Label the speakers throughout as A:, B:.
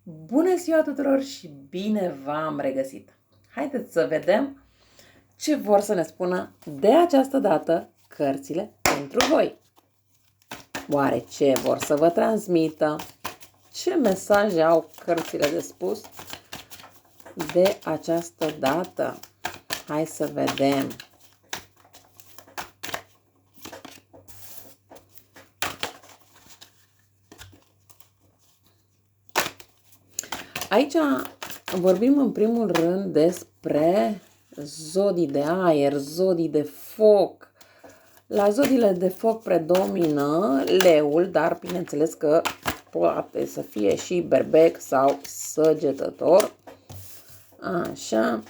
A: Bună ziua tuturor și bine v-am regăsit! Haideți să vedem ce vor să ne spună de această dată cărțile pentru voi. Oare ce vor să vă transmită? Ce mesaje au cărțile de spus de această dată? Hai să vedem! Aici vorbim în primul rând despre zodii de aer, zodii de foc. La zodiile de foc predomină leul, dar bineînțeles că poate să fie și berbec sau săgetător. Așa.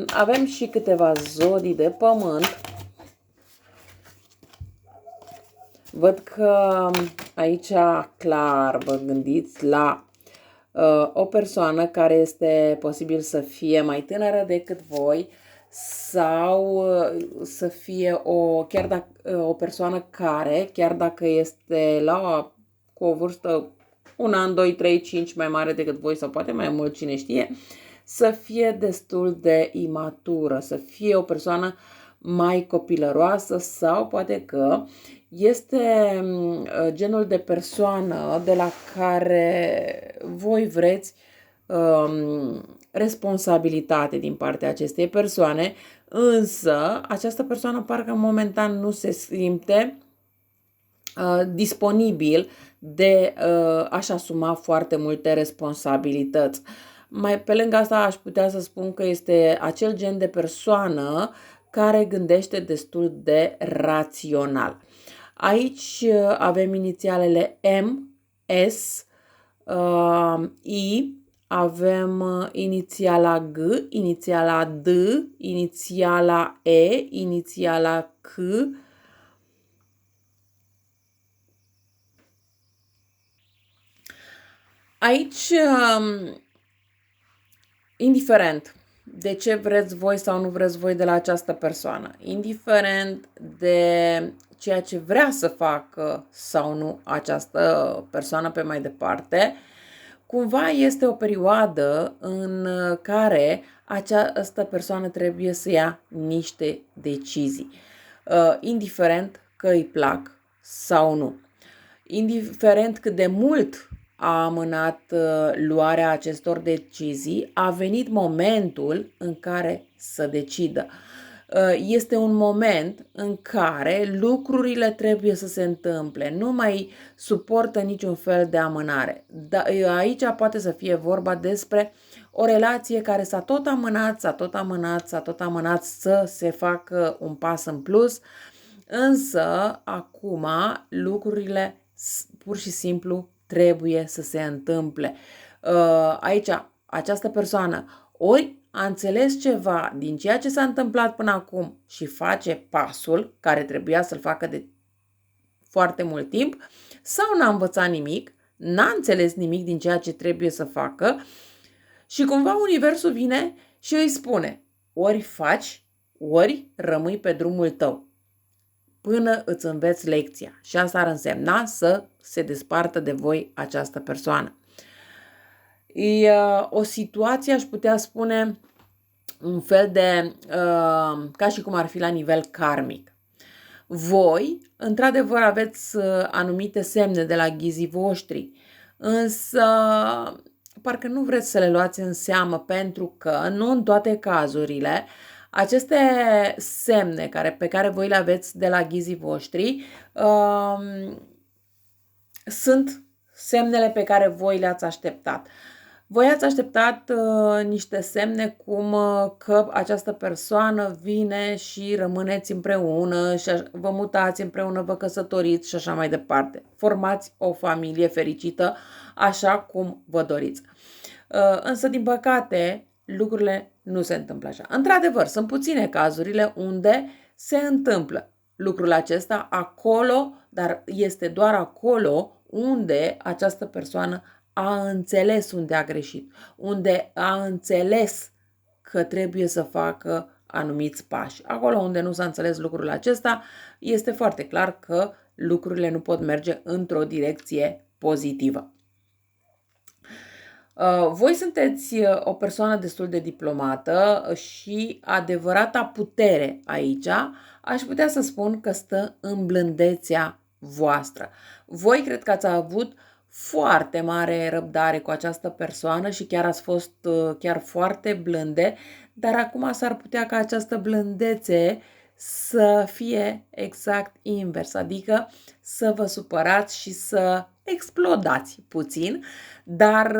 A: Avem și câteva zodii de pământ. Văd că aici clar vă gândiți la o persoană care este posibil să fie mai tânără decât voi sau să fie o persoană care, chiar dacă este cu o vârstă 1 an, 2, 3, 5 mai mare decât voi sau poate mai mult, cine știe, să fie destul de imatură, să fie o persoană mai copilăroasă sau poate că este genul de persoană de la care voi vreți responsabilitate din partea acestei persoane, însă această persoană parcă momentan nu se simte disponibil de a-și asuma foarte multe responsabilități. Mai pe lângă asta aș putea să spun că este acel gen de persoană care gândește destul de rațional. Aici avem inițialele M, S, I, avem inițiala G, inițiala D, inițiala E, inițiala C. Aici, indiferent de ce vreți voi sau nu vreți voi de la această persoană, indiferent de ceea ce vrea să facă sau nu această persoană pe mai departe, cumva este o perioadă în care această persoană trebuie să ia niște decizii, indiferent că îi plac sau nu. Indiferent cât de mult a amânat luarea acestor decizii, a venit momentul în care să decidă. Este un moment în care lucrurile trebuie să se întâmple, nu mai suportă niciun fel de amânare. Aici poate să fie vorba despre o relație care s-a tot amânat să se facă un pas în plus, însă acum lucrurile pur și simplu trebuie să se întâmple. Aici, această persoană ori a înțeles ceva din ceea ce s-a întâmplat până acum și face pasul care trebuia să-l facă de foarte mult timp, sau n-a învățat nimic, n-a înțeles nimic din ceea ce trebuie să facă și cumva universul vine și îi spune: ori faci, ori rămâi pe drumul tău până îți înveți lecția. Și asta ar însemna să se despartă de voi această persoană. E o situație, aș putea spune, un fel de, ca și cum ar fi la nivel karmic. Voi, într-adevăr, aveți anumite semne de la ghizii voștri, însă parcă nu vreți să le luați în seamă, pentru că nu în toate cazurile aceste semne pe care voi le aveți de la ghizii voștri sunt semnele pe care voi le-ați așteptat. Voi ați așteptat niște semne cum că această persoană vine și rămâneți împreună și vă mutați împreună, vă căsătoriți și așa mai departe. Formați o familie fericită așa cum vă doriți. Însă, din păcate, lucrurile nu se întâmplă așa. Într-adevăr, sunt puține cazurile unde se întâmplă lucrul acesta acolo, dar este doar acolo unde această persoană a înțeles unde a greșit, unde a înțeles că trebuie să facă anumiți pași. Acolo unde nu s-a înțeles lucrul acesta, este foarte clar că lucrurile nu pot merge într-o direcție pozitivă. Voi sunteți o persoană destul de diplomată și adevărata putere aici, aș putea să spun că stă în blândețea voastră. Voi cred că ați avut foarte mare răbdare cu această persoană și chiar ați fost chiar foarte blânde, dar acum s-ar putea ca această blândețe să fie exact invers, adică să vă supărați și să explodați puțin, dar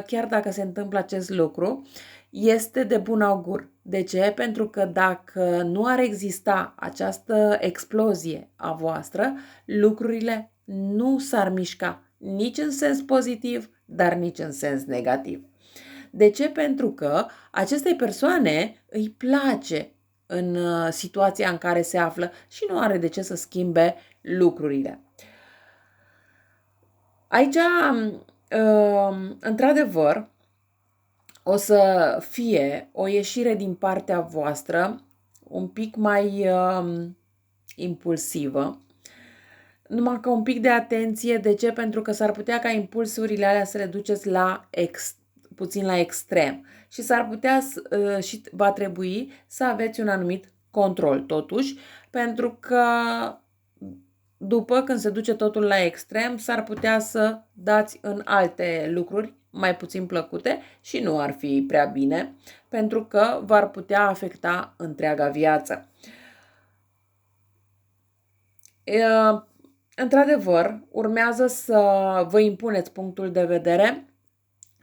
A: chiar dacă se întâmplă acest lucru, este de bun augur. De ce? Pentru că dacă nu ar exista această explozie a voastră, lucrurile nu s-ar mișca nici în sens pozitiv, dar nici în sens negativ. De ce? Pentru că acestei persoane îi place în situația în care se află și nu are de ce să schimbe lucrurile. Aici, într-adevăr, o să fie o ieșire din partea voastră un pic mai impulsivă, numai că un pic de atenție. De ce? Pentru că s-ar putea ca impulsurile alea să le duceți puțin la extrem și s-ar putea și va trebui să aveți un anumit control totuși, pentru că după când se duce totul la extrem, s-ar putea să dați în alte lucruri mai puțin plăcute și nu ar fi prea bine, pentru că v-ar putea afecta întreaga viață. Într-adevăr, urmează să vă impuneți punctul de vedere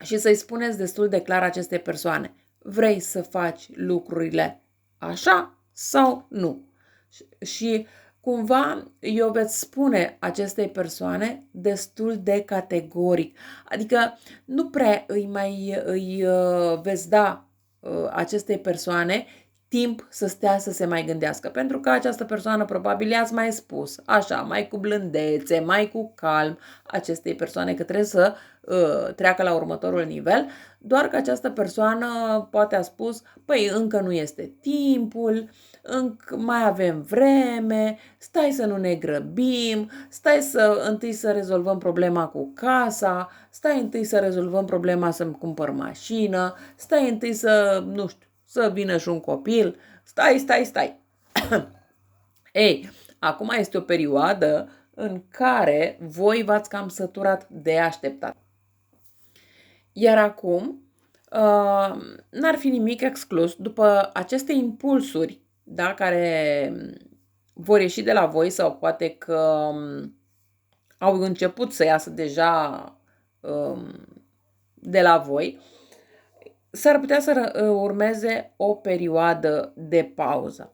A: și să-i spuneți destul de clar acestei persoane: vrei să faci lucrurile așa sau nu? Și cumva eu veți spune acestei persoane destul de categoric. Adică nu prea îi veți da acestei persoane timp să stea să se mai gândească, pentru că această persoană probabil i-ați mai spus, așa, mai cu blândețe, mai cu calm acestei persoane că trebuie să treacă la următorul nivel, doar că această persoană poate a spus, păi încă nu este timpul, încă mai avem vreme, stai să nu ne grăbim, întâi să rezolvăm problema cu casa, stai întâi să rezolvăm problema să-mi cumpăr mașină, stai întâi să, nu știu, să vină și un copil, stai. Ei, acum este o perioadă în care voi v-ați cam săturat de așteptat. Iar acum, n-ar fi nimic exclus, după aceste impulsuri, da, care vor ieși de la voi sau poate că au început să iasă deja de la voi, s-ar putea să urmeze o perioadă de pauză.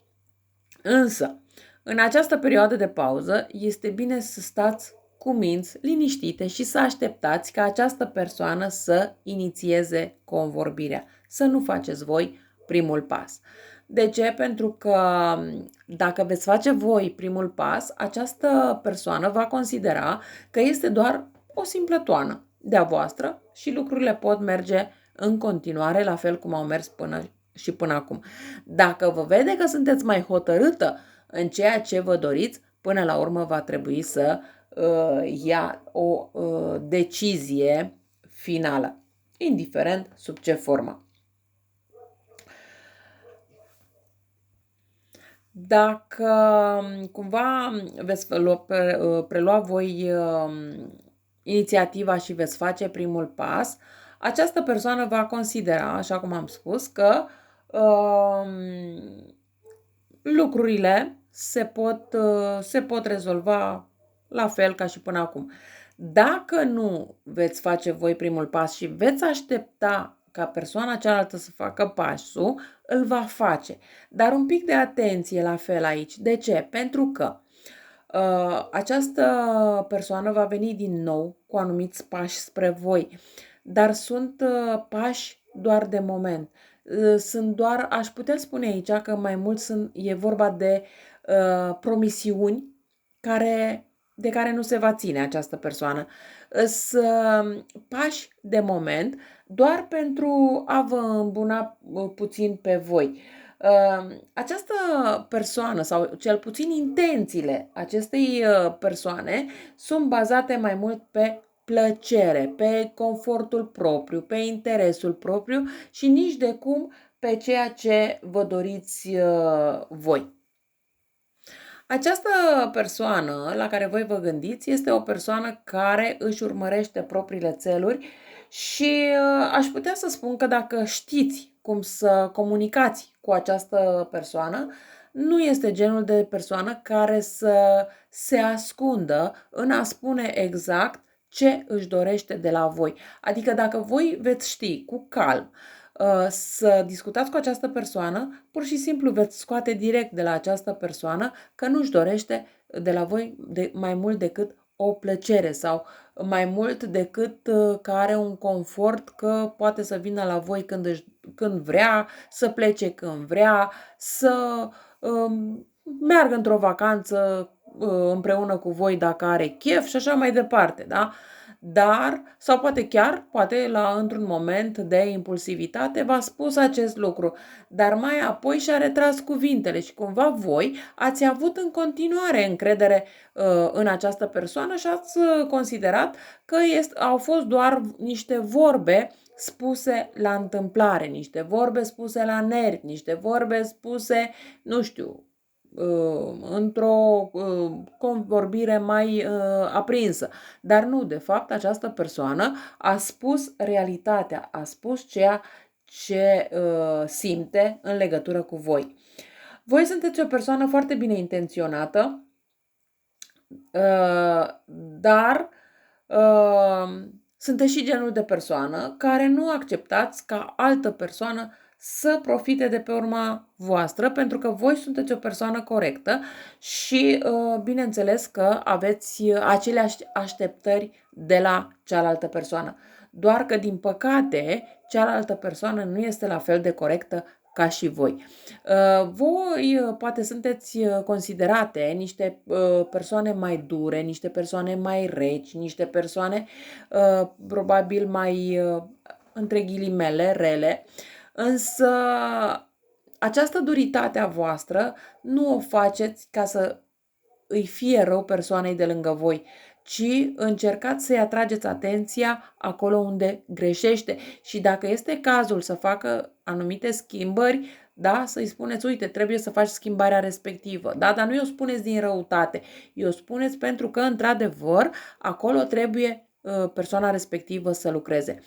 A: Însă, în această perioadă de pauză, este bine să stați cu minți liniștite și să așteptați ca această persoană să inițieze convorbirea, să nu faceți voi primul pas. De ce? Pentru că dacă veți face voi primul pas, această persoană va considera că este doar o simplă toană de-a voastră și lucrurile pot merge în continuare la fel cum au mers până acum. Dacă vă vede că sunteți mai hotărâtă în ceea ce vă doriți, până la urmă va trebui să ia o decizie finală, indiferent sub ce formă. Dacă cumva veți prelua voi inițiativa și veți face primul pas, această persoană va considera, așa cum am spus, că lucrurile se pot rezolva la fel ca și până acum. Dacă nu veți face voi primul pas și veți aștepta ca persoana cealaltă să facă pasul, îl va face. Dar un pic de atenție la fel aici. De ce? Pentru că această persoană va veni din nou cu anumiți pași spre voi, dar sunt pași doar de moment. Sunt doar, aș putea spune aici că mai mult e vorba de promisiuni de care nu se va ține această persoană. Sunt pași de moment doar pentru a vă îmbuna puțin pe voi. Această persoană sau cel puțin intențiile acestei persoane sunt bazate mai mult pe plăcere, pe confortul propriu, pe interesul propriu și nici de cum pe ceea ce vă doriți voi. Această persoană la care voi vă gândiți este o persoană care își urmărește propriile țeluri și aș putea să spun că dacă știți cum să comunicați cu această persoană, nu este genul de persoană care să se ascundă în a spune exact ce își dorește de la voi. Adică dacă voi veți ști cu calm să discutați cu această persoană, pur și simplu veți scoate direct de la această persoană că nu-și dorește de la voi mai mult decât o plăcere sau mai mult decât că are un confort că poate să vină la voi când vrea, să plece când vrea, să meargă într-o vacanță împreună cu voi dacă are chef și așa mai departe, da? Dar, sau poate într-un moment de impulsivitate v-a spus acest lucru, dar mai apoi și-a retras cuvintele și cumva voi ați avut în continuare încredere în această persoană și ați considerat că au fost doar niște vorbe spuse la întâmplare, niște vorbe spuse la nervi, niște vorbe spuse, nu știu, într-o convorbire mai aprinsă. Dar nu, de fapt, această persoană a spus realitatea, a spus ceea ce simte în legătură cu voi. Voi sunteți o persoană foarte bine intenționată, dar sunteți și genul de persoană care nu acceptați ca altă persoană să profite de pe urma voastră, pentru că voi sunteți o persoană corectă și bineînțeles că aveți aceleași așteptări de la cealaltă persoană. Doar că, din păcate, cealaltă persoană nu este la fel de corectă ca și voi. Voi poate sunteți considerate niște persoane mai dure, niște persoane mai reci, niște persoane probabil mai, între ghilimele, rele, însă această duritate a voastră nu o faceți ca să îi fie rău persoanei de lângă voi, ci încercați să-i atrageți atenția acolo unde greșește și dacă este cazul să facă anumite schimbări, da, să-i spuneți, uite, trebuie să faci schimbarea respectivă, da, dar nu o spuneți din răutate, o spuneți pentru că, într-adevăr, acolo trebuie persoana respectivă să lucreze.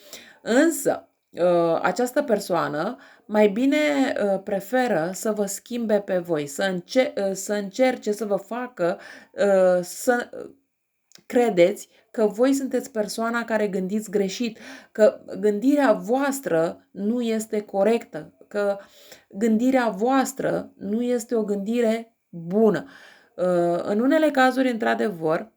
A: Însă, această persoană mai bine preferă să vă schimbe pe voi, să încerce să vă facă să credeți că voi sunteți persoana care gândiți greșit, că gândirea voastră nu este corectă, că gândirea voastră nu este o gândire bună. În unele cazuri, într-adevăr,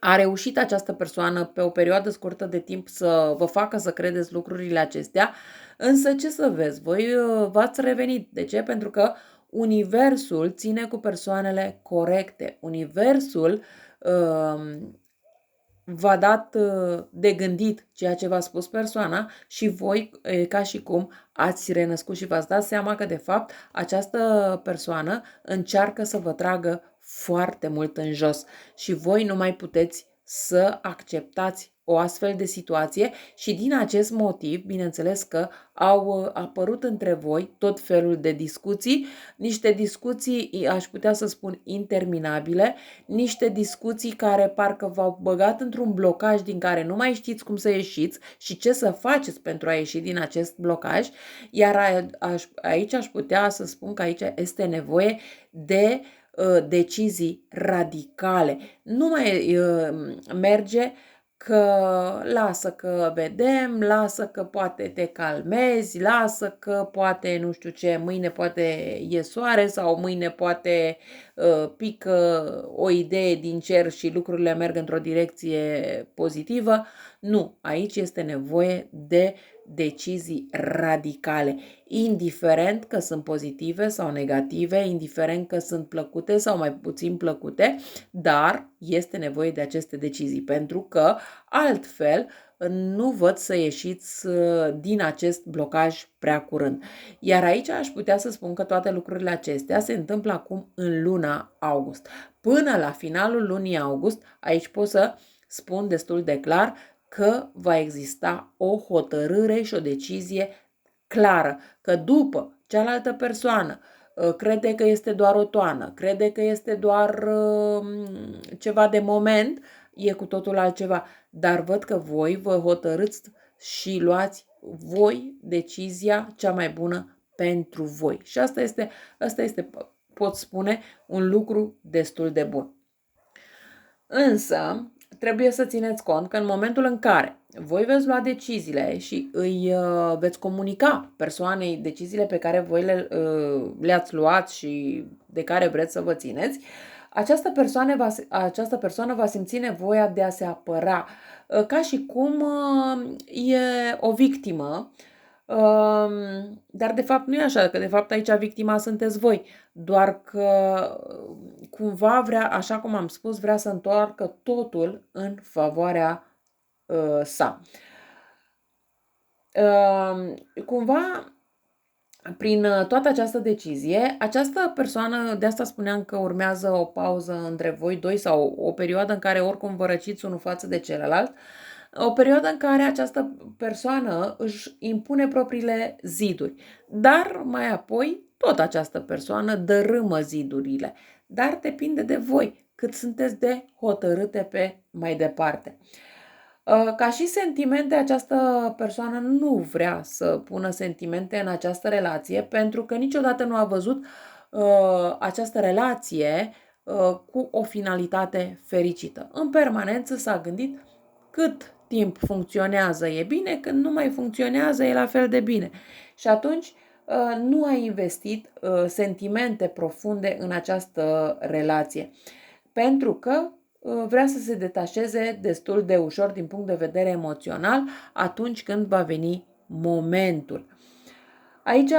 A: a reușit această persoană pe o perioadă scurtă de timp să vă facă să credeți lucrurile acestea, însă ce să vezi, voi v-ați revenit. De ce? Pentru că universul ține cu persoanele corecte. Universul v-a dat de gândit ceea ce v-a spus persoana și voi, ca și cum, ați renăscut și v-ați dat seama că, de fapt, această persoană încearcă să vă tragă foarte mult în jos și voi nu mai puteți să acceptați o astfel de situație și din acest motiv, bineînțeles că au apărut între voi tot felul de discuții, niște discuții, aș putea să spun, interminabile, niște discuții care parcă v-au băgat într-un blocaj din care nu mai știți cum să ieșiți și ce să faceți pentru a ieși din acest blocaj, iar aici aș putea să spun că aici este nevoie de decizii radicale. Nu mai merge că lasă că vedem, lasă că poate te calmezi, lasă că poate nu știu ce, mâine poate e soare sau mâine poate pică o idee din cer și lucrurile merg într-o direcție pozitivă. Nu, aici este nevoie de decizii radicale, indiferent că sunt pozitive sau negative, indiferent că sunt plăcute sau mai puțin plăcute, dar este nevoie de aceste decizii, pentru că altfel nu văd să ieșiți din acest blocaj prea curând. Iar aici aș putea să spun că toate lucrurile acestea se întâmplă acum în luna august. Până la finalul lunii august, aici pot să spun destul de clar că va exista o hotărâre și o decizie clară, că după cealaltă persoană crede că este doar o toană, crede că este doar ceva de moment, e cu totul altceva. Dar văd că voi vă hotărâți și luați voi decizia cea mai bună pentru voi. Și asta este, pot spune, un lucru destul de bun. Însă, trebuie să țineți cont că în momentul în care voi veți lua deciziile și îi veți comunica persoanei deciziile pe care voi le-ați luat și de care vreți să vă țineți, această persoană va simți nevoia de a se apăra, ca și cum e o victimă, dar de fapt nu e așa, că de fapt aici victima sunteți voi, doar că cumva vrea, așa cum am spus, vrea să întoarcă totul în favoarea sa. Cumva, prin toată această decizie, această persoană, de asta spuneam că urmează o pauză între voi doi sau o perioadă în care oricum vă răciți unul față de celălalt, o perioadă în care această persoană își impune propriile ziduri, dar mai apoi tot această persoană dărâmă zidurile, dar depinde de voi cât sunteți de hotărâte pe mai departe. Ca și sentimente, această persoană nu vrea să pună sentimente în această relație pentru că niciodată nu a văzut această relație cu o finalitate fericită. În permanență s-a gândit cât timp funcționează e bine, când nu mai funcționează e la fel de bine. Și atunci nu a investit sentimente profunde în această relație. Pentru că vrea să se detașeze destul de ușor din punct de vedere emoțional atunci când va veni momentul. Aici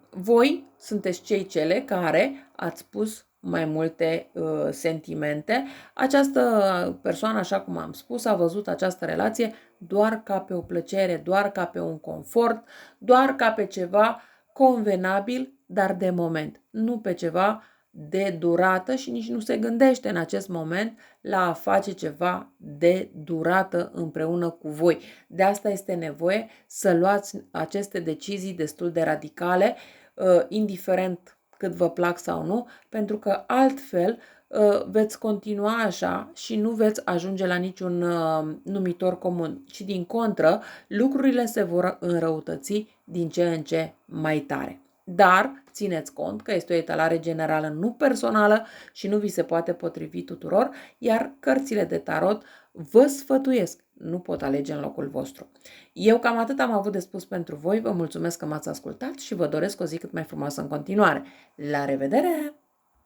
A: voi sunteți cele care ați pus mai multe sentimente. Această persoană, așa cum am spus, a văzut această relație doar ca pe o plăcere, doar ca pe un confort, doar ca pe ceva convenabil, dar de moment, nu pe ceva de durată și nici nu se gândește în acest moment la a face ceva de durată împreună cu voi. De asta este nevoie să luați aceste decizii destul de radicale, indiferent cât vă plac sau nu, pentru că altfel veți continua așa și nu veți ajunge la niciun numitor comun, ci din contră, lucrurile se vor înrăutăți din ce în ce mai tare. Dar țineți cont că este o etalare generală, nu personală și nu vi se poate potrivi tuturor, iar cărțile de tarot vă sfătuiesc, nu pot alege în locul vostru. Eu cam atât am avut de spus pentru voi, vă mulțumesc că m-ați ascultat și vă doresc o zi cât mai frumoasă în continuare. La revedere!